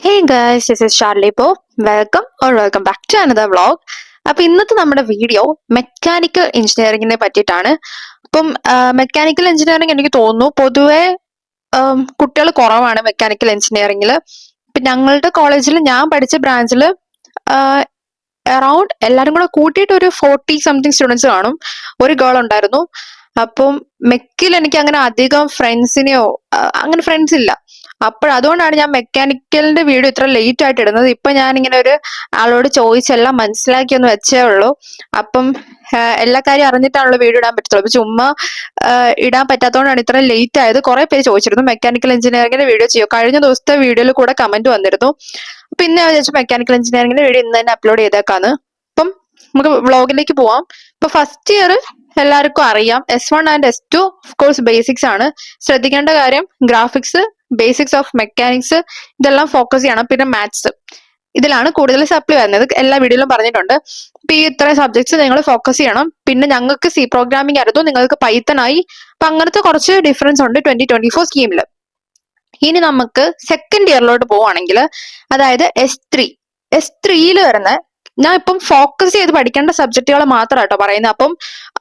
Hey guys, this is Charlie Pope. Welcome back to another vlog. അപ്പൊ ഇന്നത്തെ നമ്മുടെ video mechanical എഞ്ചിനീയറിംഗിനെ പറ്റിയിട്ടാണ്. അപ്പം മെക്കാനിക്കൽ എഞ്ചിനീയറിംഗ് എനിക്ക് തോന്നുന്നു പൊതുവെ കുട്ടികൾ കുറവാണ് മെക്കാനിക്കൽ എഞ്ചിനീയറിംഗിൽ. ഇപ്പൊ ഞങ്ങളുടെ കോളേജിൽ ഞാൻ പഠിച്ച ബ്രാഞ്ചിൽ അറൌണ്ട് എല്ലാരും കൂടെ കൂട്ടിയിട്ട് ഒരു 40 സംതിങ് സ്റ്റുഡൻസ് കാണും. ഒരു ഗേൾ ഉണ്ടായിരുന്നു. അപ്പം മെക്കിൽ എനിക്ക് അങ്ങനെ അധികം ഫ്രണ്ട്സിനെയോ അങ്ങനെ ഫ്രണ്ട്സ് ഇല്ല. അതുകൊണ്ടാണ് ഞാൻ മെക്കാനിക്കലിന്റെ വീഡിയോ ഇത്ര ലേറ്റ് ആയിട്ട് ഇടുന്നത്. ഇപ്പൊ ഞാൻ ഇങ്ങനെ ഒരു ആളോട് ചോദിച്ചെല്ലാം മനസ്സിലാക്കിയെന്ന് വെച്ചേ ഉള്ളൂ. അപ്പം എല്ലാ കാര്യം അറിഞ്ഞിട്ടാണല്ലോ വീഡിയോ ഇടാൻ പറ്റത്തുള്ളൂ. അപ്പൊ ചുമ്മാ ഇടാൻ പറ്റാത്തതുകൊണ്ടാണ് ഇത്ര ലേറ്റ് ആയത്. കുറെ പേര് ചോദിച്ചിരുന്നു മെക്കാനിക്കൽ എഞ്ചിനീയറിംഗിന്റെ വീഡിയോ ചെയ്യോ. കഴിഞ്ഞ ദിവസത്തെ വീഡിയോയിൽ കൂടെ കമന്റ് വന്നിരുന്നു. പിന്നെ ഞാൻ വിചാരിച്ചു മെക്കാനിക്കൽ എഞ്ചിനീയറിംഗിന്റെ വീഡിയോ ഇന്ന് തന്നെ അപ്ലോഡ് ചെയ്തേക്കാന്ന്. അപ്പം നമുക്ക് വ്ളോഗിലേക്ക് പോവാം. ഇപ്പൊ ഫസ്റ്റ് ഇയർ എല്ലാവർക്കും അറിയാം S1 and S2 of course basics ആണ്. ശ്രദ്ധിക്കേണ്ട കാര്യം ഗ്രാഫിക്സ്, ബേസിക്സ് ഓഫ് മെക്കാനിക്സ് ഇതെല്ലാം ഫോക്കസ് ചെയ്യണം. പിന്നെ മാത്സ്, ഇതിലാണ് കൂടുതൽ സപ്ലി വരുന്നത്. എല്ലാ വീഡിയോയിലും പറഞ്ഞിട്ടുണ്ട്. അപ്പൊ ഈ ഇത്രയും സബ്ജക്ട്സ് നിങ്ങൾ ഫോക്കസ് ചെയ്യണം. പിന്നെ ഞങ്ങൾക്ക് C പ്രോഗ്രാമിംഗ് ആയിരുന്നു, നിങ്ങൾക്ക് പൈത്തൺ ആയി. അപ്പൊ അങ്ങനത്തെ കുറച്ച് ഡിഫറൻസ് ഉണ്ട് 2024 സ്കീമിൽ. ഇനി നമുക്ക് സെക്കൻഡ് ഇയറിലോട്ട് പോവുകയാണെങ്കിൽ, അതായത് S3 വരുന്ന, ഞാൻ ഇപ്പം ഫോക്കസ് ചെയ്ത് പഠിക്കേണ്ട സബ്ജക്റ്റുകൾ മാത്രമാട്ടോ പറയുന്നത്. അപ്പം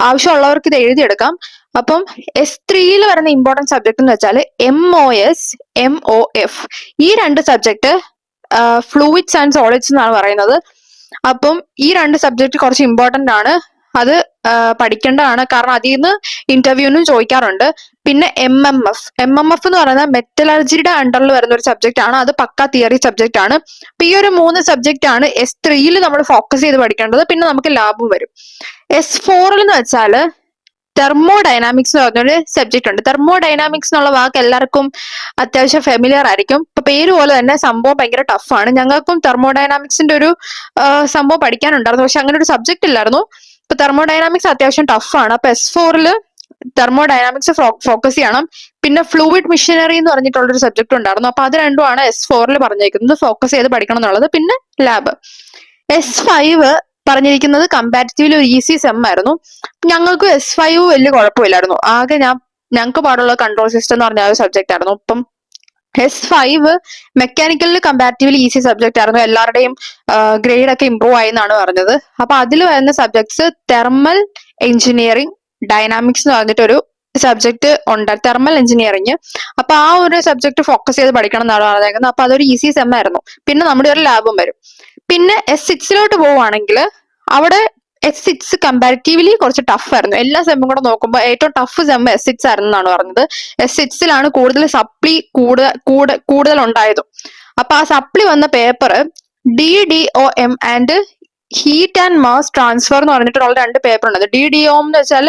ആവശ്യമുള്ളവർക്ക് ഇത് എഴുതിയെടുക്കാം. അപ്പം S3 വരുന്ന ഇമ്പോർട്ടൻറ്റ് സബ്ജക്ട് എന്ന് വെച്ചാൽ MOS, MOF ഈ രണ്ട് സബ്ജക്ട് ഫ്ലൂയിഡ്സ് ആൻഡ് സോളിഡ്സ് എന്നാണ് പറയുന്നത്. അപ്പം ഈ രണ്ട് സബ്ജക്ട് കുറച്ച് ഇമ്പോർട്ടന്റ് ആണ്. അത് പഠിക്കേണ്ടതാണ്, കാരണം അതിൽ നിന്ന് ഇന്റർവ്യൂവിനും ചോദിക്കാറുണ്ട്. പിന്നെ MMF എന്ന് പറയുന്നത് മെറ്റലർജിയുടെ അണ്ടറിൽ വരുന്ന ഒരു സബ്ജക്ട് ആണ്. അത് പക്ക തിയറി സബ്ജക്ട് ആണ്. അപ്പൊ ഈ ഒരു 3 സബ്ജക്ട് ആണ് S3 നമ്മൾ ഫോക്കസ് ചെയ്ത് പഠിക്കേണ്ടത്. പിന്നെ നമുക്ക് ലാബും വരും. S4 എന്ന് വെച്ചാൽ തെർമോഡൈനാമിക്സ് എന്ന് പറഞ്ഞൊരു സബ്ജക്ട് ഉണ്ട്. തെർമോഡൈനാമിക്സ് എന്നുള്ള വാക്ക് എല്ലാവർക്കും അത്യാവശ്യം ഫെമിലിയർ ആയിരിക്കും. ഇപ്പൊ പേര് പോലെ തന്നെ സംഭവം ഭയങ്കര ടഫാണ്. ഞങ്ങൾക്കും തെർമോഡൈനാമിക്സിന്റെ ഒരു സംഭവം പഠിക്കാനുണ്ടായിരുന്നു, പക്ഷെ അങ്ങനെ ഒരു സബ്ജക്ട് ഇല്ലായിരുന്നു. ഇപ്പൊ തെർമോഡൈനാമിക്സ് അത്യാവശ്യം ടഫാണ്. അപ്പൊ S4 തെർമോഡൈനാമിക്സ് ഫോക്കസ് ചെയ്യണം. പിന്നെ ഫ്ലൂയിഡ് മിഷനറി എന്ന് പറഞ്ഞിട്ടുള്ളൊരു സബ്ജക്ട് ഉണ്ടായിരുന്നു. അപ്പൊ അത് രണ്ടുമാണ് S4 പറഞ്ഞിരിക്കുന്നത്, ഫോക്കസ് ചെയ്ത് പഠിക്കണം എന്നുള്ളത്. പിന്നെ ലാബ്. S5 പറഞ്ഞിരിക്കുന്നത് കമ്പാരിറ്റീവ്ലി ഒരു ഈസി സെം ആയിരുന്നു. ഞങ്ങൾക്ക് S5 വലിയ കുഴപ്പമില്ലായിരുന്നു. ആകെ ഞങ്ങൾക്ക് പാടുള്ള കൺട്രോൾ സിസ്റ്റം എന്ന് പറഞ്ഞ ഒരു സബ്ജക്ട് ആയിരുന്നു. ഇപ്പം S5 മെക്കാനിക്കലിൽ കമ്പാരിറ്റീവ്ലി ഈസി സബ്ജക്ട് ആയിരുന്നു. എല്ലാവരുടെയും ഗ്രേഡ് ഒക്കെ ഇമ്പ്രൂവ് ആയി എന്നാണ് പറഞ്ഞത്. അപ്പൊ അതിൽ വരുന്ന സബ്ജക്ട്സ് തെർമൽ എഞ്ചിനീയറിംഗ്, ഡൈനാമിക്സ് എന്ന് പറഞ്ഞിട്ടൊരു സബ്ജക്ട് ഉണ്ട്, തെർമൽ എഞ്ചിനീയറിംഗ്. അപ്പൊ ആ ഒരു സബ്ജക്ട് ഫോക്കസ് ചെയ്ത് പഠിക്കണം എന്നാണ് പറഞ്ഞേക്കുന്നത്. അപ്പൊ അതൊരു ഈസി സെം ആയിരുന്നു. പിന്നെ നമ്മുടെ ഒരു ലാബും വരും. പിന്നെ S6 പോവുകയാണെങ്കിൽ അവിടെ S6 കമ്പാരിറ്റീവ്ലി കുറച്ച് ടഫ് ആയിരുന്നു. എല്ലാ സെമ്മും കൂടെ നോക്കുമ്പോൾ ഏറ്റവും ടഫ് സെം S6 ആയിരുന്നു എന്നാണ് പറഞ്ഞത്. S6 കൂടുതൽ സപ്ലി കൂടുതൽ ഉണ്ടായതും. അപ്പൊ ആ സപ്ലി വന്ന paper DDOM and heat and mass transfer എന്ന് പറഞ്ഞിട്ടുള്ള 2 പേപ്പർ ഉണ്ട്. DDOM എന്ന് വെച്ചാൽ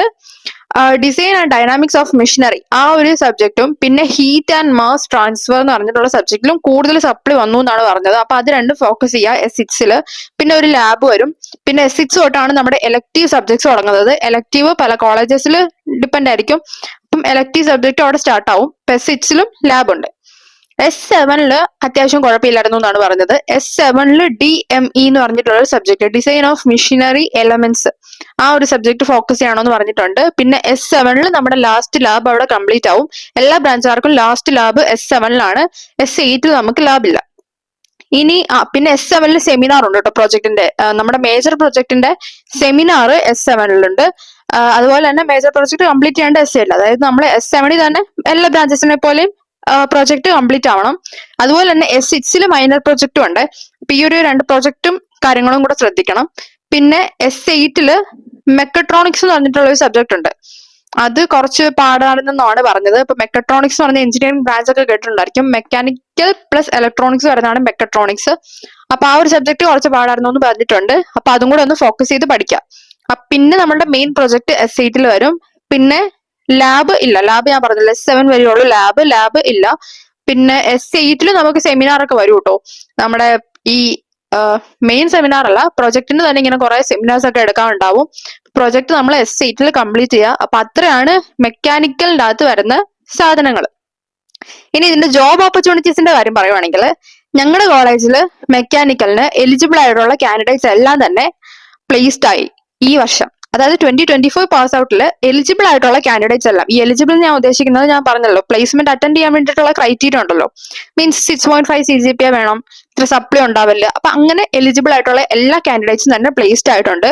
design and dynamics of machinery, ആ ഒരു സബ്ജക്റ്റും പിന്നെ ഹീറ്റ് ആൻഡ് മാസ് ട്രാൻസ്ഫർ എന്ന് പറഞ്ഞിട്ടുള്ള സബ്ജക്റ്റിലും കൂടുതൽ സപ്ലി വന്നു എന്നാണ് പറഞ്ഞത്. അപ്പൊ അത് രണ്ടും ഫോക്കസ് ചെയ്യുക S6. പിന്നെ ഒരു ലാബ് വരും. പിന്നെ S6 തൊട്ടാണ് നമ്മുടെ എലക്റ്റീവ് സബ്ജക്ട്സ് തുടങ്ങുന്നത്. എലക്റ്റീവ് പല കോളേജസിൽ ഡിപ്പെൻഡ് ആയിരിക്കും. അപ്പം എലക്റ്റീവ് സബ്ജക്ട് അവിടെ സ്റ്റാർട്ട് ആവും. S6 ലാബ് ഉണ്ട്. S7 അത്യാവശ്യം കുഴപ്പമില്ലായിരുന്നു എന്നാണ് പറഞ്ഞത്. S7 DME എന്ന് പറഞ്ഞിട്ടുള്ള ഒരു subject, design of machinery elements, ആ ഒരു സബ്ജക്ട് ഫോക്കസ് ചെയ്യണമെന്ന് പറഞ്ഞിട്ടുണ്ട്. പിന്നെ S7 നമ്മുടെ ലാസ്റ്റ് ലാബ് അവിടെ കംപ്ലീറ്റ് ആവും. എല്ലാ ബ്രാഞ്ചുകാർക്കും ലാസ്റ്റ് ലാബ് S7 S8 നമുക്ക് ലാബില്ല. ഇനി പിന്നെ S7 സെമിനാർ ഉണ്ട് കേട്ടോ. പ്രോജക്റ്റിന്റെ നമ്മുടെ മേജർ പ്രോജക്റ്റിന്റെ സെമിനാർ S7 ഉണ്ട്. അതുപോലെ തന്നെ മേജർ പ്രോജക്ട് കംപ്ലീറ്റ് ചെയ്യേണ്ട S8, അതായത് നമ്മൾ S7 തന്നെ എല്ലാ ബ്രാഞ്ചസിനെ പോലെയും പ്രോജക്ട് കംപ്ലീറ്റ് ആവണം. അതുപോലെ തന്നെ S6 മൈനർ പ്രോജക്റ്റും ഉണ്ട്. അപ്പൊ ഈ ഒരു 2 പ്രോജക്റ്റും കാര്യങ്ങളും കൂടെ ശ്രദ്ധിക്കണം. പിന്നെ S8 മെക്കട്രോണിക്സ് എന്ന് പറഞ്ഞിട്ടുള്ള ഒരു സബ്ജക്ട് ഉണ്ട്. അത് കുറച്ച് പാടാണെന്നാണ് പറഞ്ഞത്. ഇപ്പൊ മെക്കട്രോണിക്സ് എന്ന് പറഞ്ഞ എഞ്ചിനീയറിംഗ് ബ്രാഞ്ച് ഒക്കെ കേട്ടിട്ടുണ്ടായിരിക്കും. മെക്കാനിക്കൽ പ്ലസ് ഇലക്ട്രോണിക്സ് വരുന്നതാണ് മെക്കട്രോണിക്സ്. അപ്പൊ ആ ഒരു സബ്ജക്ട് കുറച്ച് പാടായിരുന്നു എന്ന് പറഞ്ഞിട്ടുണ്ട്. അപ്പൊ അതും കൂടെ ഒന്ന് ഫോക്കസ് ചെയ്ത് പഠിക്കാം. പിന്നെ നമ്മുടെ മെയിൻ പ്രൊജക്ട് S8 വരും. പിന്നെ ലാബ് ഇല്ല. ലാബ് ഞാൻ പറഞ്ഞില്ല, S7 വരെയുള്ളൂ ലാബ് ഇല്ല. പിന്നെ S8 നമുക്ക് സെമിനാർ ഒക്കെ വരും കേട്ടോ. നമ്മുടെ ഈ മെയിൻ സെമിനാർ അല്ല, പ്രൊജക്ടിന് തന്നെ ഇങ്ങനെ കുറെ സെമിനാർസ് ഒക്കെ എടുക്കാനുണ്ടാവും. പ്രൊജക്ട് നമ്മൾ S8 കംപ്ലീറ്റ് ചെയ്യുക. അപ്പൊ അത്രയാണ് മെക്കാനിക്കലിന്റെ അകത്ത് വരുന്ന സാധനങ്ങൾ. ഇനി ഇതിന്റെ ജോബ് ഓപ്പർച്യൂണിറ്റീസിന്റെ കാര്യം പറയുവാണെങ്കിൽ, ഞങ്ങളുടെ കോളേജിൽ മെക്കാനിക്കലിന് എലിജിബിൾ ആയിട്ടുള്ള കാൻഡിഡേറ്റ്സ് എല്ലാം തന്നെ പ്ലേസ്ഡ് ആയി ഈ വർഷം. അതായത് 2024 പാസ് ഔട്ടിൽ എലിജിബിൾ ആയിട്ടുള്ള കാൻഡിഡേറ്റ്സ് എല്ലാം, ഈ എലിജിബിൾ ഞാൻ ഉദ്ദേശിക്കുന്നത് ഞാൻ പറഞ്ഞല്ലോ പ്ലേസ്മെന്റ് അറ്റൻഡ് ചെയ്യാൻ വേണ്ടിയിട്ടുള്ള ക്രൈറ്റീരിയ ഉണ്ടല്ലോ, മീൻസ് 6.5 CGPA വേണം, ഇത്ര സപ്ലി ഉണ്ടാവില്ല, അപ്പൊ അങ്ങനെ എലിജിബിൾ ആയിട്ടുള്ള എല്ലാ കാൻഡിഡേറ്റ്സും തന്നെ പ്ലേസ്ഡ് ആയിട്ടുണ്ട്.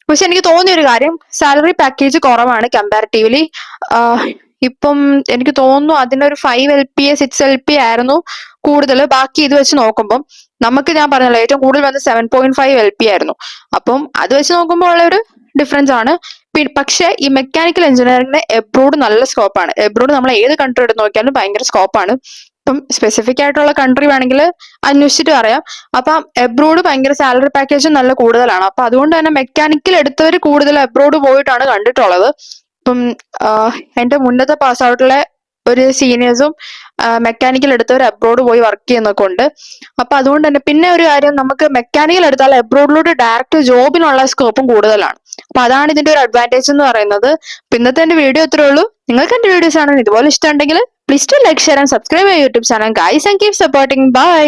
പക്ഷെ എനിക്ക് തോന്നിയ ഒരു കാര്യം, സാലറി പാക്കേജ് കുറവാണ് കമ്പാരിറ്റീവ്ലി. ഇപ്പം എനിക്ക് തോന്നുന്നു അതിനൊരു 5 LPA 6 LPA ആയിരുന്നു കൂടുതൽ. ബാക്കി ഇത് വെച്ച് നോക്കുമ്പോൾ നമുക്ക്, ഞാൻ പറഞ്ഞല്ലോ ഏറ്റവും കൂടുതൽ വന്ന് 7.5 LPA ആയിരുന്നു. അപ്പം അത് വെച്ച് നോക്കുമ്പോൾ ഉള്ള ഒരു ഡിഫറൻസ് ആണ്. പക്ഷെ ഈ മെക്കാനിക്കൽ എഞ്ചിനീയറിംഗിന് എബ്രോഡ് നല്ല സ്കോപ്പാണ്. എബ്രോഡ് നമ്മൾ ഏത് കൺട്രി എടുത്ത് നോക്കിയാലും ഭയങ്കര സ്കോപ്പാണ്. ഇപ്പം സ്പെസിഫിക് ആയിട്ടുള്ള കൺട്രി വേണമെങ്കിൽ അന്വേഷിച്ചിട്ട് അറിയാം. അപ്പം എബ്രോഡ് ഭയങ്കര സാലറി പാക്കേജും നല്ല കൂടുതലാണ്. അപ്പൊ അതുകൊണ്ട് തന്നെ മെക്കാനിക്കൽ എടുത്തവർ കൂടുതൽ എബ്രോഡ് പോയിട്ടാണ് കണ്ടിട്ടുള്ളത്. ഇപ്പം എന്റെ മുന്നത്തെ പാസ് ഔട്ടിലെ ഒരു സീനിയേഴ്സും മെക്കാനിക്കൽ എടുത്തവർ അബ്രോഡ് പോയി വർക്ക് ചെയ്യുന്നൊക്കെ ഉണ്ട്. അപ്പൊ അതുകൊണ്ട് തന്നെ പിന്നെ ഒരു കാര്യം, നമുക്ക് മെക്കാനിക്കൽ എടുത്താൽ അബ്രോഡിലോട്ട് ഡയറക്റ്റ് ജോബിനുള്ള സ്കോപ്പും കൂടുതലാണ്. അപ്പൊ അതാണ് ഇതിന്റെ ഒരു അഡ്വാൻറ്റേജ് എന്ന് പറയുന്നത്. ഇന്നത്തെ എന്റെ വീഡിയോ ഇത്രേ ഉള്ളൂ. നിങ്ങൾക്ക് എന്റെ വീഡിയോസ് ആണെങ്കിൽ ഇതുപോലെ ഇഷ്ടമുണ്ടെങ്കിൽ please to like, share and subscribe my YouTube channel guys and keep supporting. By.